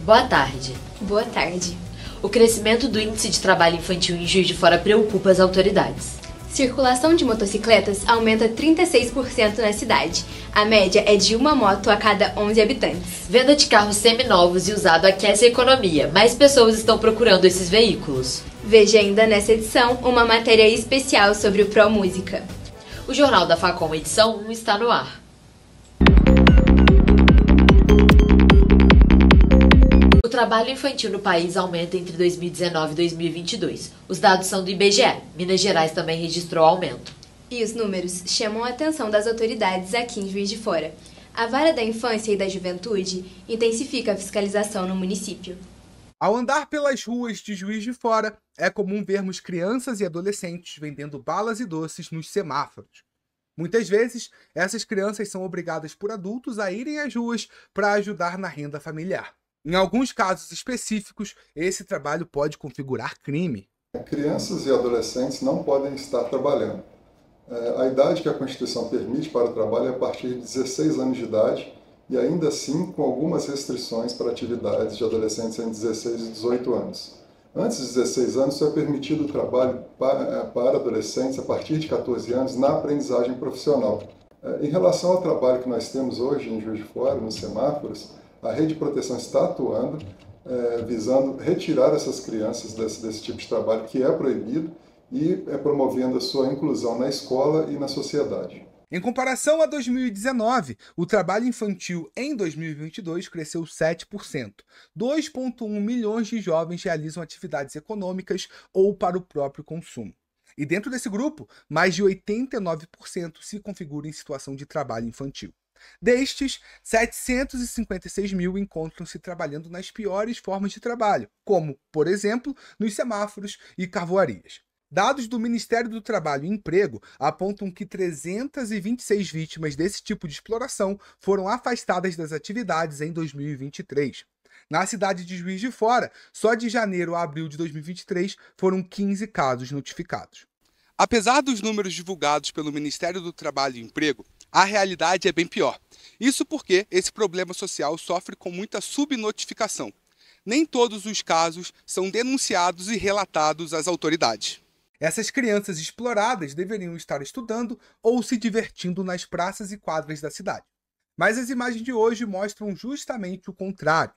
Boa tarde. Boa tarde. O crescimento do índice de trabalho infantil em Juiz de Fora preocupa as autoridades. Circulação de motocicletas aumenta 36% na cidade. A média é de uma moto a cada 11 habitantes. Venda de carros seminovos e usado aquece a economia. Mais pessoas estão procurando esses veículos. Veja ainda nessa edição uma matéria especial sobre o ProMúsica. O Jornal da Facom edição 1 está no ar. O trabalho infantil no país aumenta entre 2019 e 2022. Os dados são do IBGE. Minas Gerais também registrou aumento. E os números chamam a atenção das autoridades aqui em Juiz de Fora. A Vara da Infância e da Juventude intensifica a fiscalização no município. Ao andar pelas ruas de Juiz de Fora, é comum vermos crianças e adolescentes vendendo balas e doces nos semáforos. Muitas vezes, essas crianças são obrigadas por adultos a irem às ruas para ajudar na renda familiar. Em alguns casos específicos, esse trabalho pode configurar crime. Crianças e adolescentes não podem estar trabalhando. A idade que a Constituição permite para o trabalho é a partir de 16 anos de idade e ainda assim com algumas restrições para atividades de adolescentes entre 16 e 18 anos. Antes de 16 anos, só é permitido o trabalho para adolescentes a partir de 14 anos na aprendizagem profissional. Em relação ao trabalho que nós temos hoje em Juiz de Fora, nos semáforos, a Rede de Proteção está atuando, visando retirar essas crianças desse tipo de trabalho que é proibido e promovendo a sua inclusão na escola e na sociedade. Em comparação a 2019, o trabalho infantil em 2022 cresceu 7%. 2,1 milhões de jovens realizam atividades econômicas ou para o próprio consumo. E dentro desse grupo, mais de 89% se configuram em situação de trabalho infantil. Destes, 756 mil encontram-se trabalhando nas piores formas de trabalho, como, por exemplo, nos semáforos e carvoarias. Dados do Ministério do Trabalho e Emprego apontam que 326 vítimas desse tipo de exploração foram afastadas das atividades em 2023. Na cidade de Juiz de Fora, só de janeiro a abril de 2023 foram 15 casos notificados. Apesar dos números divulgados pelo Ministério do Trabalho e Emprego, a realidade é bem pior. Isso porque esse problema social sofre com muita subnotificação. Nem todos os casos são denunciados e relatados às autoridades. Essas crianças exploradas deveriam estar estudando ou se divertindo nas praças e quadras da cidade. Mas as imagens de hoje mostram justamente o contrário.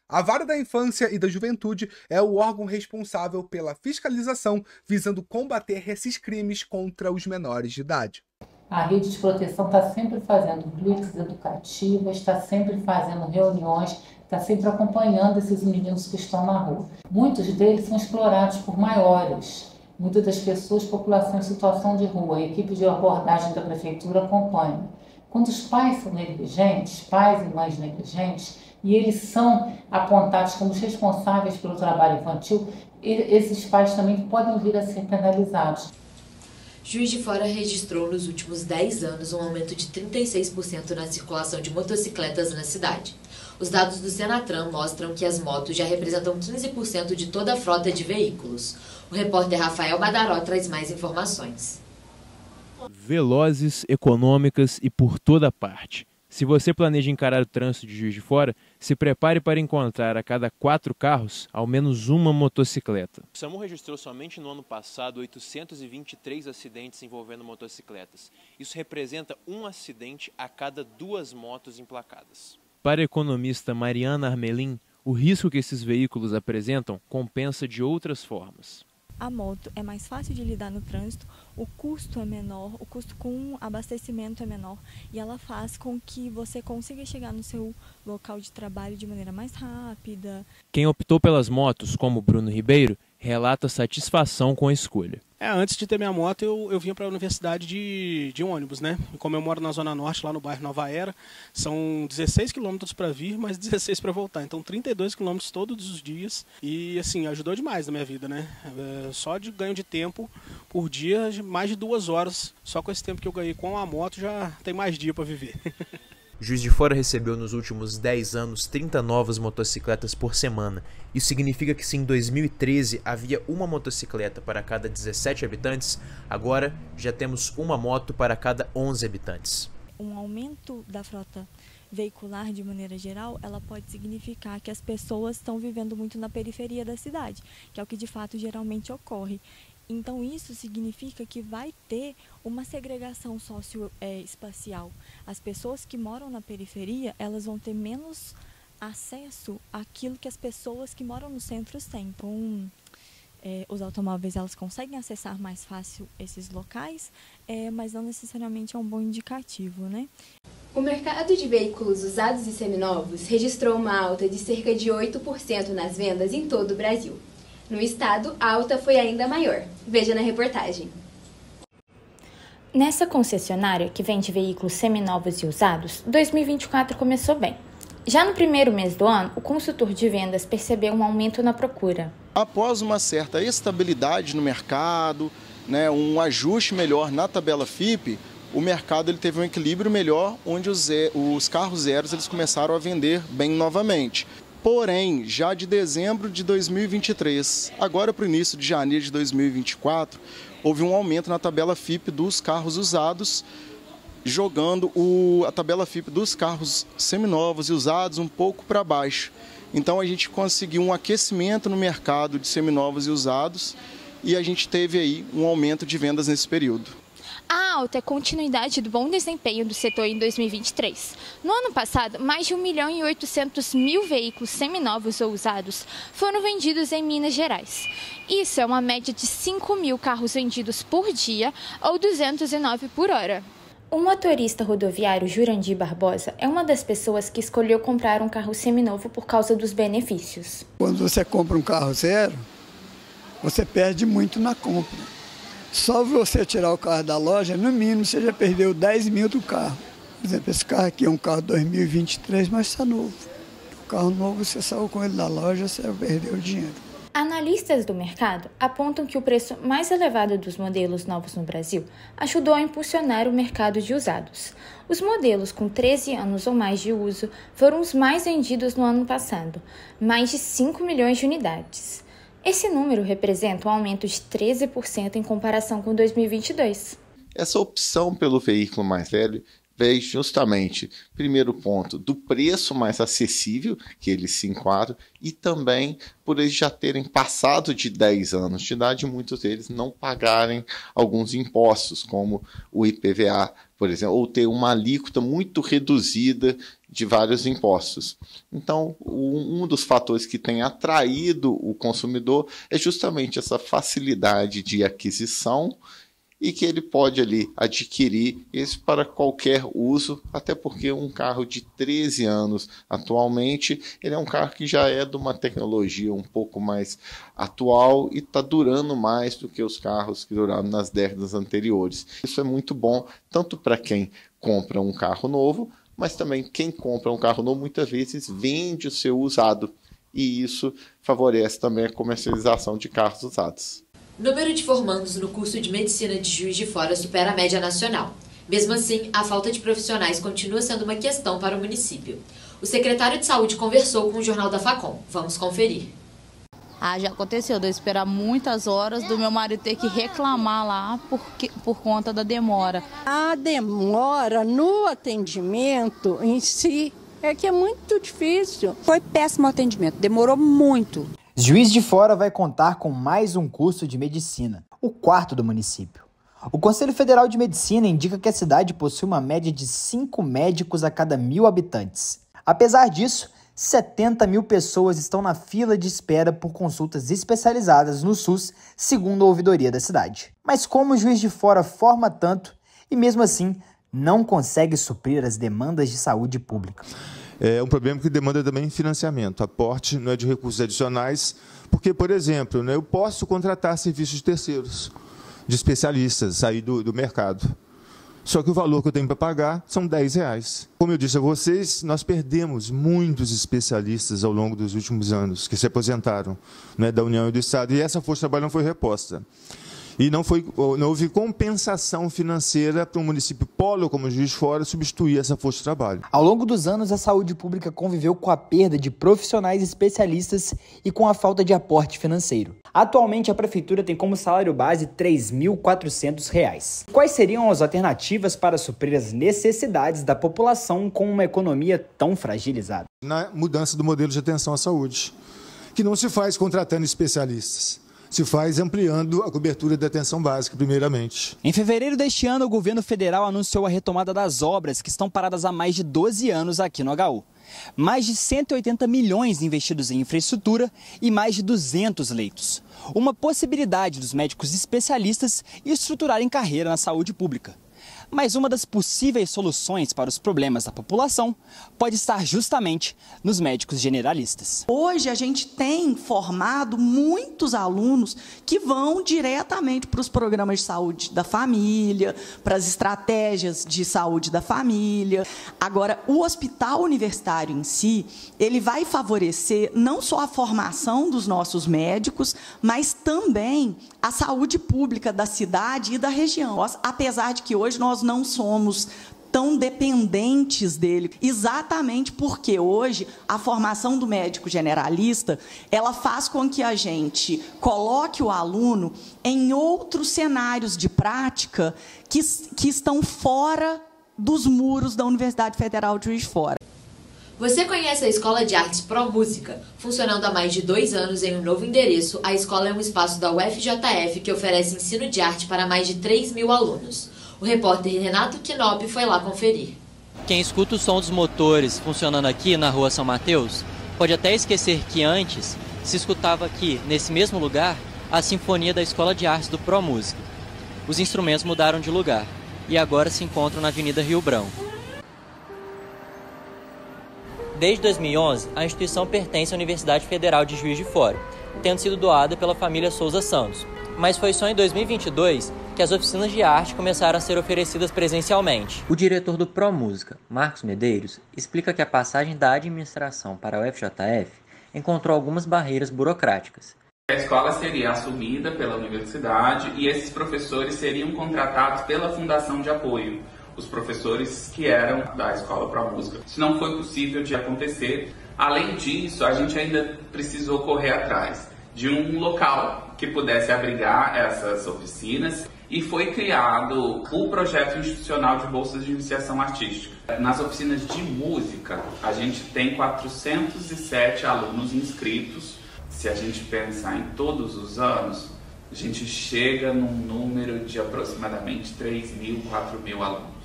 A Vara da Infância e da Juventude é o órgão responsável pela fiscalização, visando combater esses crimes contra os menores de idade. A rede de proteção está sempre fazendo blitz educativas, está sempre fazendo reuniões, está sempre acompanhando esses meninos que estão na rua. Muitos deles são explorados por maiores. Muitas das pessoas, população em situação de rua, a equipe de abordagem da prefeitura acompanha. Quando os pais são negligentes, pais e mães negligentes, e eles são apontados como os responsáveis pelo trabalho infantil, esses pais também podem vir a ser penalizados. Juiz de Fora registrou nos últimos 10 anos um aumento de 36% na circulação de motocicletas na cidade. Os dados do Senatran mostram que as motos já representam 15% de toda a frota de veículos. O repórter Rafael Badaró traz mais informações. Velozes, econômicas e por toda parte. Se você planeja encarar o trânsito de Juiz de Fora, se prepare para encontrar a cada 4 carros, ao menos uma motocicleta. O SAMU registrou somente no ano passado 823 acidentes envolvendo motocicletas. Isso representa um acidente a cada 2 motos emplacadas. Para a economista Mariana Armelin, o risco que esses veículos apresentam compensa de outras formas. A moto é mais fácil de lidar no trânsito, o custo é menor, o custo com abastecimento é menor e ela faz com que você consiga chegar no seu local de trabalho de maneira mais rápida. Quem optou pelas motos, como Bruno Ribeiro, relata satisfação com a escolha. Antes de ter minha moto, eu vinha para a universidade de ônibus, né? E como eu moro na Zona Norte, lá no bairro Nova Era, são 16 quilômetros para vir, mais 16 para voltar. Então, 32 quilômetros todos os dias. E, assim, ajudou demais na minha vida, né? Só de ganho de tempo por dia, mais de 2 horas. Só com esse tempo que eu ganhei com a moto, já tem mais dia para viver. Juiz de Fora recebeu nos últimos 10 anos 30 novas motocicletas por semana. Isso significa que se em 2013 havia uma motocicleta para cada 17 habitantes, agora já temos uma moto para cada 11 habitantes. Um aumento da frota veicular de maneira geral, ela pode significar que as pessoas estão vivendo muito na periferia da cidade, que é o que de fato geralmente ocorre. Então isso significa que vai ter uma segregação socioespacial. As pessoas que moram na periferia, elas vão ter menos acesso àquilo que as pessoas que moram nos centros têm. Então, os automóveis elas conseguem acessar mais fácil esses locais, mas não necessariamente é um bom indicativo, né? O mercado de veículos usados e seminovos registrou uma alta de cerca de 8% nas vendas em todo o Brasil. No estado, a alta foi ainda maior. Veja na reportagem. Nessa concessionária, que vende veículos seminovos e usados, 2024 começou bem. Já no primeiro mês do ano, o consultor de vendas percebeu um aumento na procura. Após uma certa estabilidade no mercado, um ajuste melhor na tabela FIPE, o mercado teve um equilíbrio melhor, onde os carros zeros eles começaram a vender bem novamente. Porém, já de dezembro de 2023, agora para o início de janeiro de 2024, houve um aumento na tabela FIPE dos carros usados, jogando a tabela FIPE dos carros seminovos e usados um pouco para baixo. Então a gente conseguiu um aquecimento no mercado de seminovos e usados e a gente teve aí um aumento de vendas nesse período. A alta é continuidade do bom desempenho do setor em 2023. No ano passado, mais de 1.800.000 veículos seminovos ou usados foram vendidos em Minas Gerais. Isso é uma média de 5.000 carros vendidos por dia ou 209 por hora. O motorista rodoviário Jurandir Barbosa é uma das pessoas que escolheu comprar um carro seminovo por causa dos benefícios. Quando você compra um carro zero, você perde muito na compra. Só você tirar o carro da loja, no mínimo você já perdeu 10 mil do carro. Por exemplo, esse carro aqui é um carro 2023, mas está novo. O carro novo, você saiu com ele da loja, você perdeu o dinheiro. Analistas do mercado apontam que o preço mais elevado dos modelos novos no Brasil ajudou a impulsionar o mercado de usados. Os modelos com 13 anos ou mais de uso foram os mais vendidos no ano passado, mais de 5 milhões de unidades. Esse número representa um aumento de 13% em comparação com 2022. Essa opção pelo veículo mais velho veio justamente, primeiro ponto, do preço mais acessível que eles se enquadram e também por eles já terem passado de 10 anos de idade e muitos deles não pagarem alguns impostos, como o IPVA, por exemplo, ou ter uma alíquota muito reduzida de vários impostos. Então, um dos fatores que tem atraído o consumidor é justamente essa facilidade de aquisição e que ele pode ali adquirir isso para qualquer uso, até porque um carro de 13 anos atualmente, ele é um carro que já é de uma tecnologia um pouco mais atual e está durando mais do que os carros que duraram nas décadas anteriores. Isso é muito bom, tanto para quem compra um carro novo, mas também quem compra um carro novo muitas vezes vende o seu usado e isso favorece também a comercialização de carros usados. O número de formandos no curso de Medicina de Juiz de Fora supera a média nacional. Mesmo assim, a falta de profissionais continua sendo uma questão para o município. O secretário de Saúde conversou com o Jornal da Facom. Vamos conferir. Já aconteceu de eu esperar muitas horas do meu marido ter que reclamar lá por conta da demora. A demora no atendimento em si é que é muito difícil. Foi péssimo atendimento, demorou muito. Juiz de Fora vai contar com mais um curso de medicina, o 4º do município. O Conselho Federal de Medicina indica que a cidade possui uma média de 5 médicos a cada 1.000 habitantes. Apesar disso, 70 mil pessoas estão na fila de espera por consultas especializadas no SUS, segundo a ouvidoria da cidade. Mas como o Juiz de Fora forma tanto e mesmo assim não consegue suprir as demandas de saúde pública? É um problema que demanda também financiamento. Aporte não é de recursos adicionais, porque, por exemplo, eu posso contratar serviços de terceiros, de especialistas, sair do mercado. Só que o valor que eu tenho para pagar são R$10. Como eu disse a vocês, nós perdemos muitos especialistas ao longo dos últimos anos, que se aposentaram da União e do Estado, e essa força de trabalho não foi reposta. E não houve compensação financeira para um município polo como Juiz de Fora substituir essa força de trabalho. Ao longo dos anos, a saúde pública conviveu com a perda de profissionais especialistas e com a falta de aporte financeiro. Atualmente, a prefeitura tem como salário base R$ 3.400. Quais seriam as alternativas para suprir as necessidades da população com uma economia tão fragilizada? Na mudança do modelo de atenção à saúde, que não se faz contratando especialistas, se faz ampliando a cobertura da atenção básica, primeiramente. Em fevereiro deste ano, o governo federal anunciou a retomada das obras que estão paradas há mais de 12 anos aqui no HU. Mais de 180 milhões investidos em infraestrutura e mais de 200 leitos. Uma possibilidade dos médicos especialistas estruturarem carreira na saúde pública. Mas uma das possíveis soluções para os problemas da população pode estar justamente nos médicos generalistas. Hoje a gente tem formado muitos alunos que vão diretamente para os programas de saúde da família, para as estratégias de saúde da família. Agora, o hospital universitário em si, ele vai favorecer não só a formação dos nossos médicos, mas também a saúde pública da cidade e da região. Apesar de que hoje nós não somos tão dependentes dele, exatamente porque hoje a formação do médico generalista, ela faz com que a gente coloque o aluno em outros cenários de prática que estão fora dos muros da Universidade Federal de Juiz de Fora. Você conhece a Escola de Artes Pro Música? Funcionando há mais de 2 anos em um novo endereço, a escola é um espaço da UFJF que oferece ensino de arte para mais de 3.000 alunos. O repórter Renato Knopp foi lá conferir. Quem escuta o som dos motores funcionando aqui na Rua São Mateus pode até esquecer que antes se escutava aqui, nesse mesmo lugar, a Sinfonia da Escola de Artes do Pro Música. Os instrumentos mudaram de lugar e agora se encontram na Avenida Rio Branco. Desde 2011, a instituição pertence à Universidade Federal de Juiz de Fora, tendo sido doada pela família Souza Santos. Mas foi só em 2022 que as oficinas de arte começaram a ser oferecidas presencialmente. O diretor do Pro Música, Marcos Medeiros, explica que a passagem da administração para a UFJF encontrou algumas barreiras burocráticas. A escola seria assumida pela universidade e esses professores seriam contratados pela Fundação de Apoio, os professores que eram da Escola Pro Música. Isso não foi possível de acontecer. Além disso, a gente ainda precisou correr atrás de um local que pudesse abrigar essas oficinas e foi criado o projeto institucional de bolsas de iniciação artística. Nas oficinas de música, a gente tem 407 alunos inscritos. Se a gente pensar em todos os anos, a gente chega num número de aproximadamente 3.000, 4.000 alunos.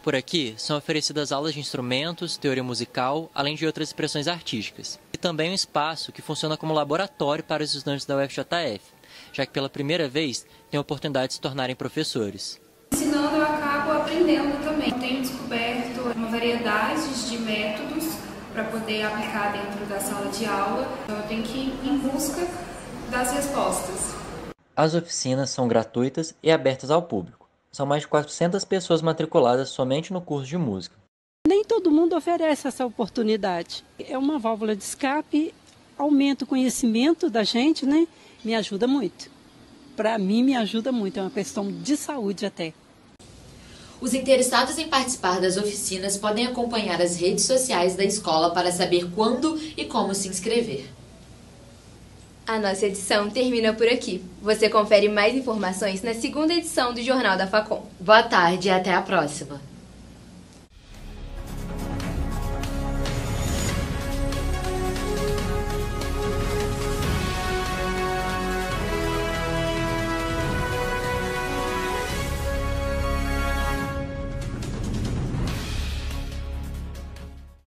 Por aqui são oferecidas aulas de instrumentos, teoria musical, além de outras expressões artísticas. E também um espaço que funciona como laboratório para os estudantes da UFJF, já que pela primeira vez têm a oportunidade de se tornarem professores. Ensinando, eu acabo aprendendo também. Tenho descoberto uma variedade de métodos para poder aplicar dentro da sala de aula. Então, eu tenho que ir em busca das respostas. As oficinas são gratuitas e abertas ao público. São mais de 400 pessoas matriculadas somente no curso de música. Nem todo mundo oferece essa oportunidade. É uma válvula de escape, aumenta o conhecimento da gente, né? Me ajuda muito. Para mim, me ajuda muito. É uma questão de saúde até. Os interessados em participar das oficinas podem acompanhar as redes sociais da escola para saber quando e como se inscrever. A nossa edição termina por aqui. Você confere mais informações na segunda edição do Jornal da Facom. Boa tarde e até a próxima.